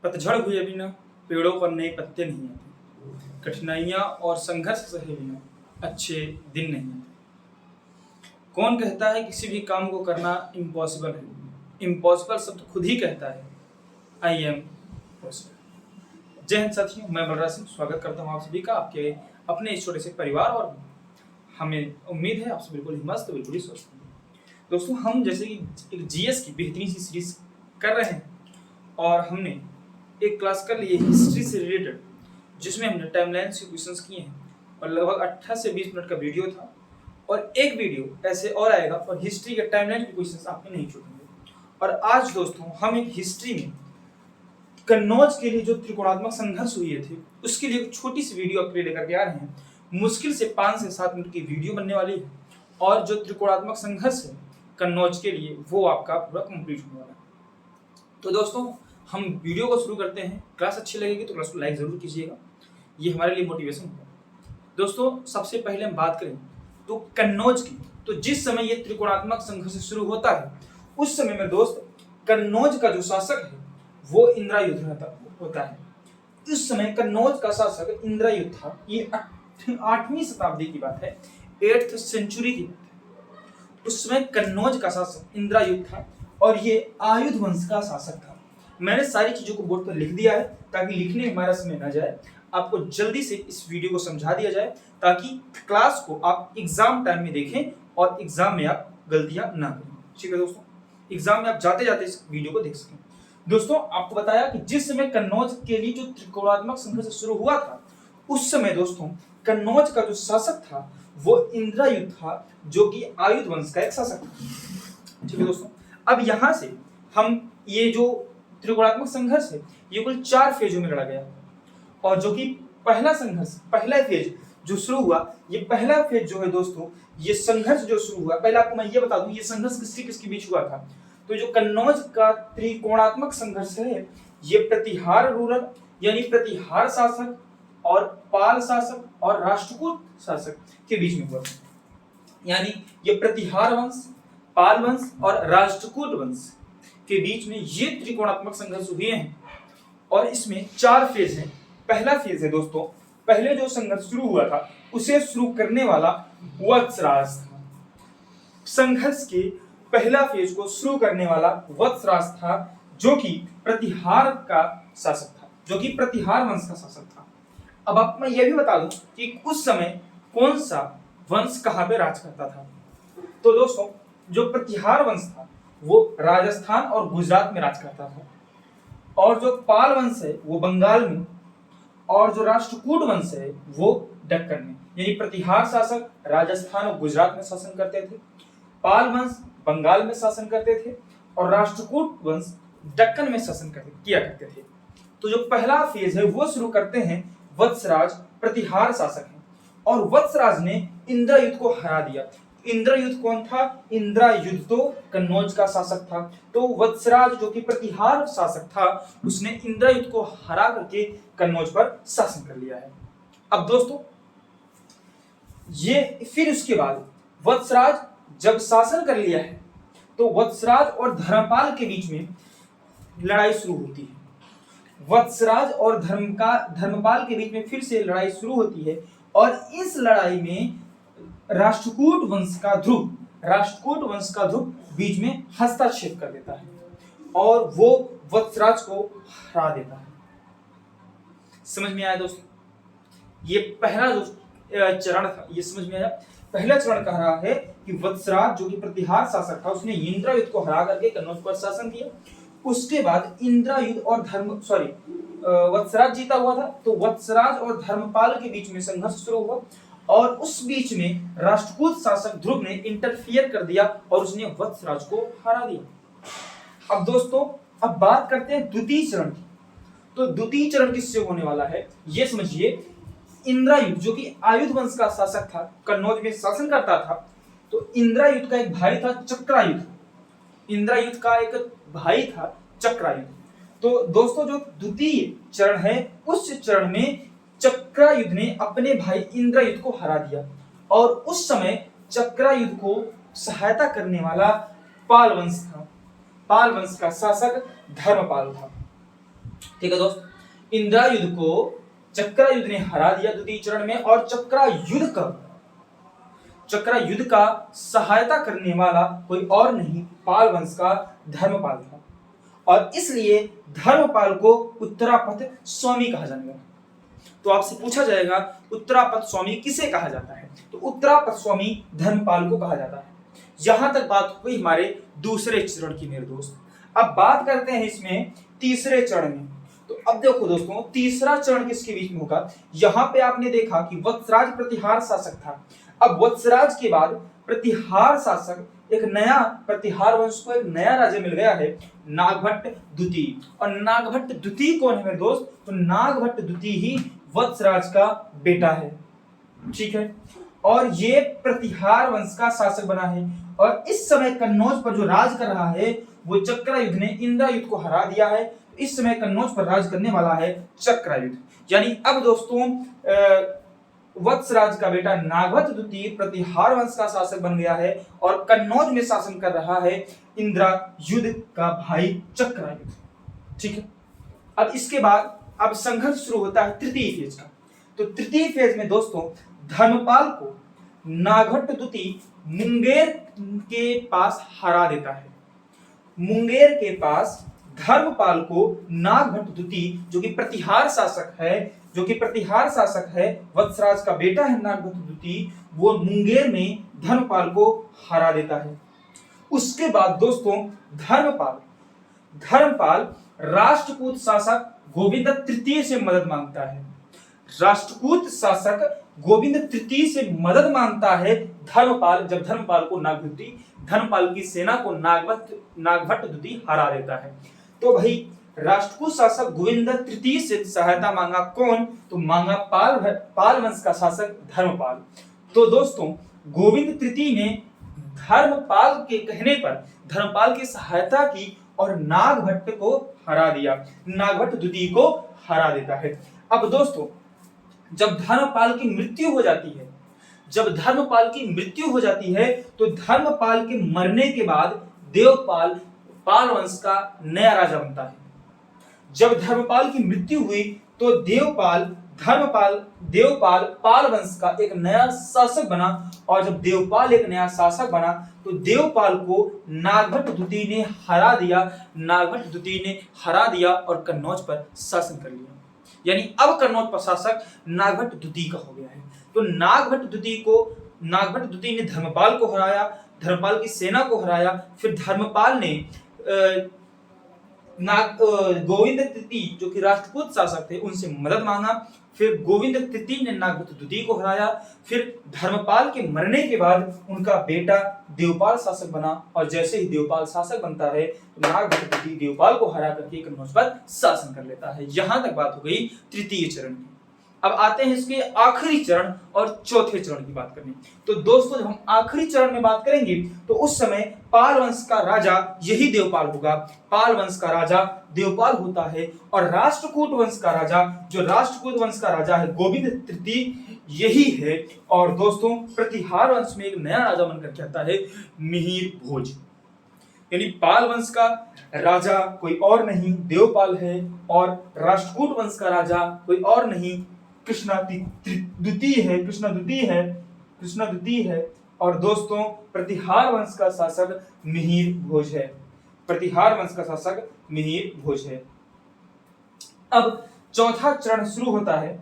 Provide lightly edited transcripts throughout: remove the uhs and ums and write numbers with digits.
पतझड़ हुए बिना पेड़ों पर नए पत्ते नहीं आते। कठिनाइयाँ और संघर्ष सहे बिना अच्छे दिन नहीं आते। कौन कहता है किसी भी काम को करना इम्पॉसिबल है? इम्पॉसिबल शब्द खुद ही कहता है आई एम पॉसिबल। जय हिंद साथियों, मैं बलराज सिंह स्वागत करता हूँ आप सभी का आपके अपने इस छोटे से परिवार, और हमें उम्मीद है आप सब बिल्कुल ही मस्त, बिल्कुल ही स्वस्थ होंगे। दोस्तों, हम जैसे कि एक जीएस की बेहतरीन सी सीरीज कर रहे हैं और हमने एक क्लास कर ली है हिस्ट्री से रिलेटेड, जिसमें हमने टाइमलाइन से क्वेश्चंस किए हैं और लगभग 18 से 20 मिनट का वीडियो था, और एक वीडियो ऐसे और आएगा और हिस्ट्री के टाइमलाइन के क्वेश्चंस आपने नहीं छूटेंगे। और आज दोस्तों हम एक हिस्ट्री में कन्नौज के लिए जो त्रिकोणात्मक संघर्ष हुए थे उसके लिए एक छोटी सी वीडियो आपके लिए लेकर के आ रहे हैं। मुश्किल से 5 से 7 मिनट की वीडियो बनने वाली है और जो त्रिकोणात्मक संघर्ष है कन्नौज के लिए वो आपका पूरा कंप्लीट होने वाला है। तो दोस्तों हम वीडियो को शुरू करते हैं। क्लास अच्छी लगेगी तो क्लास को लाइक जरूर कीजिएगा, ये हमारे लिए मोटिवेशन होगा। दोस्तों सबसे पहले हम बात करें तो कन्नौज की, तो जिस समय ये त्रिकोणात्मक संघर्ष शुरू होता है उस समय में दोस्त कन्नौज का जो शासक है वो इंद्रायुध होता है। इस समय कन्नौज का शासक इंद्रायुध था। ये 8वीं शताब्दी की बात है, 8th सेंचुरी की बात है। उस समय कन्नौज का शासक इंद्रायुध था और ये आयुध वंश का शासक था। मैंने सारी चीजों को बोर्ड पर लिख दिया है ताकि लिखने में हमारा समय न जाए, आपको जल्दी से इस वीडियो को समझा दिया जाए ताकि क्लास को आप एग्जाम टाइम में देखें और एग्जाम में आप गलतियां ना करें। ठीक है दोस्तों, एग्जाम में आप जाते जाते इस वीडियो को देख सकें। दोस्तों आपको बताया कि जिस समय कन्नौज के लिए जो त्रिकोणात्मक संघर्ष शुरू हुआ था उस समय दोस्तों कन्नौज का जो शासक था वो इंद्रायुध था, जो कि आयुध वंश का एक शासक था। ठीक है दोस्तों, अब यहां से हम ये जो त्रिकोणात्मक संघर्ष है ये कुल 4 फेजों में लड़ा गया, और जो कि पहला संघर्ष, पहला फेज जो शुरू हुआ, ये पहला फेज जो है दोस्तों, ये संघर्ष जो शुरू हुआ, पहले आपको मैं ये बता दूं ये संघर्ष किसके बीच हुआ था। तो जो कन्नौज का त्रिकोणात्मक संघर्ष है ये प्रतिहार रूलर यानी प्रतिहार शासक और पाल शासक और राष्ट्रकूट शासक के बीच में हुआ। यानी ये प्रतिहार वंश, पाल वंश और राष्ट्रकूट वंश के बीच में ये त्रिकोणात्मक संघर्ष हुए हैं, और इसमें 4 फेज हैं। पहला फेज है दोस्तों, पहले जो संघर्ष शुरू हुआ था उसे शुरू करने वाला वत्सराज था। संघर्ष के पहला फेज को शुरू करने वाला वत्सराज था, जो कि प्रतिहार का शासक था, जो कि प्रतिहार वंश का शासक था। अब आप मैं यह भी बता दूं कि उस समय कौन सा वंश कहां पे राज करता था। तो दोस्तों जो प्रतिहार वंश था वो राजस्थान और गुजरात में राज करता था, और जो पाल वंश है वो बंगाल में, और जो राष्ट्रकूट वंश है वो दक्कन में। यानी प्रतिहार शासक राजस्थान और गुजरात में शासन करते थे, पाल वंश बंगाल में शासन करते थे, और राष्ट्रकूट वंश दक्कन में शासन किया करते थे। तो जो पहला फेज है वो शुरू करते हैं वत्सराज, प्रतिहार शासक हैं, और वत्सराज ने इंद्रायुध को हरा दिया। इंद्रायुध कौन था? इंद्रायुध तो कन्नौज का शासक था। तो वत्सराज जो कि प्रतिहार शासक था उसने इंद्रायुध को हरा करके कन्नौज पर शासन कर लिया है। अब दोस्तों ये फिर उसके बाद वत्सराज जब शासन कर लिया है तो वत्सराज और धर्मपाल के बीच में लड़ाई शुरू होती है। वत्सराज और धर्मपाल के बीच में फिर से लड़ाई शुरू होती है, और इस लड़ाई में राष्ट्रकूट वंश का ध्रुव बीच में हस्तक्षेप कर देता है और वो वत्सराज को हरा देता है। समझ में आया दोस्तों? ये पहला जो चरण था ये समझ में आया। पहला चरण कह रहा है कि वत्सराज जो कि प्रतिहार शासक था उसने इंद्रायुध को हरा करके कन्नौज पर शासन किया। उसके बाद इंद्रायुध और वत्सराज जीता हुआ था, तो वत्सराज और धर्मपाल के बीच में संघर्ष शुरू हुआ, और उस बीच में राष्ट्रकूट शासक ध्रुव ने इंटरफियर कर दिया और उसने वत्सराज को हरा दिया। अब दोस्तों अब बात करते हैं द्वितीय चरण की। तो द्वितीय चरण किससे होने वाला है ये समझिए। इंद्रायुध जो कि आयुध वंश का शासक था, कन्नौज में शासन करता था, तो इंद्रायुध का एक भाई था चक्रायुध। इंद्रायुध का एक भाई था चक्रायुध। तो दोस्तों जो द्वितीय चरण है उस चरण में चक्रायुध ने अपने भाई इंद्रायुध को हरा दिया, और उस समय चक्रायुध को सहायता करने वाला पाल वंश था। पाल वंश का शासक धर्मपाल था। ठीक है दोस्त, इंद्रायुध को चक्रायुध ने हरा दिया द्वितीय चरण में, और चक्रायुध का सहायता करने वाला कोई और नहीं, पाल वंश का धर्मपाल था, और इसलिए धर्मपाल को उत्तरापथ स्वामी कहा जाएगा। तो आपसे पूछा जाएगा उत्तरापथ स्वामी किसे कहा जाता है, तो उत्तरापथ स्वामी धर्मपाल को कहा जाता है। यहां तक बात हुई हमारे दूसरे चरण की मेरे दोस्त। अब बात करते हैं इसमें तीसरे चरण में। तो अब देखो दोस्तों, तीसरा चरण किसके बीच में होगा। यहां पे आपने देखा कि वत्सराज प्रतिहार शासक था। अब वत्सराज के बाद प्रतिहार शासक, एक नया प्रतिहार वंश को एक नया राज्य मिल गया है, नागभट्ट द्वितीय। और नागभट्ट द्वितीय कौन है मेरे दोस्त, तो नागभट्ट द्वितीय ही वत्सराज का बेटा है, ठीक है। और ये प्रतिहार वंश का शासक बना है, और इस समय कन्नौज पर जो राज कर रहा है वो चक्रायुध ने इंद्रायुध को हरा दिया है। इस समय कन्नौज पर राज करने वाला है चक्रायुध। यानी अब दोस्तों वत्सराज का बेटा नागभट्ट द्वितीय प्रतिहार वंश का शासक बन गया है, और कन्नौज में शासन कर रहा है इंद्रायुध का भाई चक्रायुध, ठीक है। अब इसके बाद अब संघर्ष शुरू होता है तृतीय फेज का। तो तृतीय फेज में दोस्तों धर्मपाल को नागभट्ट द्वितीय मुंगेर के पास हरा देता है। मुंगेर के पास धर्मपाल को नागभट्ट द्वितीय, जो कि प्रतिहार शासक है, वत्सराज का बेटा है नागभट्ट द्वितीय, वो मुंगेर में धर्मपाल को हरा देता है। उसके बाद दोस्तों धर्मपाल राष्ट्रकूट शासक गोविंद तृतीय से मदद मांगता है। राष्ट्रकूट शासक गोविंद तृतीय से मदद मांगता है धर्मपाल, जब धर्मपाल को धर्मपाल की सेना को नागभट्ट द्वितीय हरा देता है। तो भाई राष्ट्रकूट शासक गोविंद तृतीय से सहायता मांगा कौन, तो मांगा पाल वंश का शासक धर्मपाल। तो दोस्तों गोविंद तृतीय ने धर्मपाल के कहने पर धर्मपाल की सहायता की और नागभट्ट को हरा दिया, नागभट्ट द्वितीय को हरा देता है। अब दोस्तों जब धर्मपाल की मृत्यु हो जाती है तो धर्मपाल के मरने के बाद देवपाल पाल वंश का नया राजा बनता है। जब धर्मपाल की मृत्यु हुई तो देवपाल पाल वंश का एक नया शासक बना, और जब देवपाल एक नया शासक बना तो देवपाल को नागभट्ट द्वितीय ने हरा दिया और कन्नौज पर शासन कर लिया। यानी अब कन्नौज पर शासक नागभट्ट द्वितीय का हो गया है। तो नागभट्ट द्वितीय ने धर्मपाल को हराया, धर्मपाल की सेना को हराया। फिर धर्मपाल ने गोविंद तृतीय जो कि राष्ट्रकूट शासक थे उनसे मदद मांगा। फिर गोविंद तृतीय ने नागभट्ट द्वितीय को हराया। फिर धर्मपाल के मरने के बाद उनका बेटा देवपाल शासक बना, और जैसे ही देवपाल शासक बनता है तो नागभट्ट द्वितीय देवपाल को हरा करके कन्नौज पर शासन कर लेता है। यहां तक बात हो गई तृतीय चरण की। अब आते हैं इसके आखिरी चरण और चौथे चरण की बात करने। तो दोस्तों जब हम आखिरी चरण में बात करेंगे तो उस समय पाल वंश का राजा यही देवपाल होगा। पाल वंश का राजा देवपाल होता है, और राष्ट्रकूट वंश का राजा है गोविंद तृतीय यही है। और दोस्तों प्रतिहार वंश में एक नया राजा बनकर के आता है मिहिर भोज। यानी पाल वंश का राजा कोई और नहीं देवपाल है, और राष्ट्रकूट वंश का राजा कोई और नहीं कृष्णा द्वितीय है। और दोस्तों प्रतिहार वंश का शासक मिहिर भोज है। अब चौथा चरण शुरू होता है,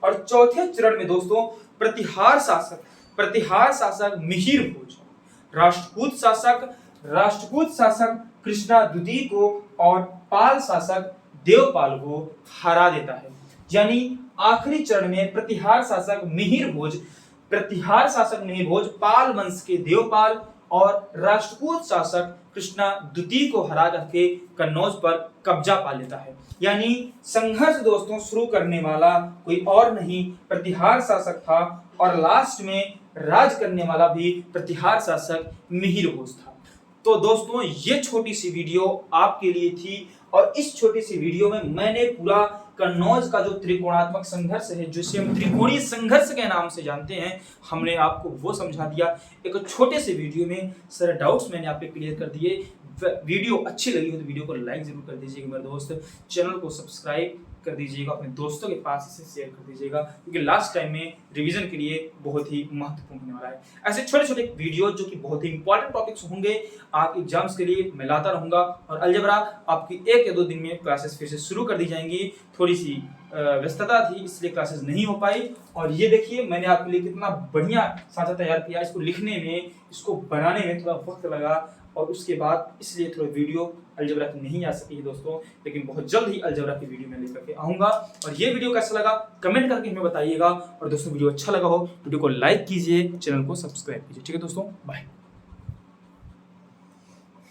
और चौथे चरण में दोस्तों प्रतिहार शासक मिहिर भोज, राष्ट्रकूट शासक कृष्णा द्वितीय को और पाल शासक देवपाल को हरा देता है। यानी आखिरी चरण में प्रतिहार शासक मिहिर भोज पाल वंश के देवपाल और राष्ट्रकूट शासक कृष्णा द्वितीय को हरा करके कन्नौज पर कब्जा पा लेता है। यानी संघर्ष दोस्तों शुरू करने वाला कोई और नहीं प्रतिहार शासक था, और लास्ट में राज करने वाला भी प्रतिहार शासक मिहिर भोज था। तो दोस्तों ये छोटी सी वीडियो आपके लिए थी, और इस छोटी सी वीडियो में मैंने पूरा कन्नौज का जो त्रिकोणात्मक संघर्ष है, जिसे हम त्रिकोणीय संघर्ष के नाम से जानते हैं, हमने आपको वो समझा दिया एक छोटे से वीडियो में। सारे डाउट्स मैंने आप पे क्लियर कर दिए। वीडियो अच्छी लगी हो तो वीडियो को लाइक जरूर कर दीजिएगा मेरे दोस्त, चैनल को सब्सक्राइब कर दीजिएगा, अपने दोस्तों के पास इसे शेयर कर दीजिएगा, क्योंकि लास्ट टाइम में रिवीजन के लिए बहुत ही महत्वपूर्ण होने वाला है। ऐसे छोटे छोटे वीडियो जो कि बहुत ही इंपॉर्टेंट टॉपिक्स होंगे आप एग्जाम्स के लिए मैं लाता रहूंगा। और अलजेब्रा आपकी 1 या 2 दिन में क्लासेस फिर से शुरू कर दी जाएंगी। थोड़ी सी व्यस्तता थी इसलिए क्लासेस नहीं हो पाई। और ये देखिए मैंने आपके लिए कितना बढ़िया साझा तैयार किया। इसको लिखने में, इसको बनाने में थोड़ा वक्त लगा, और उसके बाद इसलिए थोड़ा वीडियो अलजेब्रा की नहीं आ सकी है दोस्तों, लेकिन बहुत जल्द ही अलजेब्रा की वीडियो मैं लेकर के आऊंगा। और ये वीडियो कैसा लगा कमेंट करके हमें बताइएगा। और दोस्तों वीडियो अच्छा लगा हो वीडियो को लाइक कीजिए, चैनल को सब्सक्राइब कीजिए। ठीक है दोस्तों, बाय।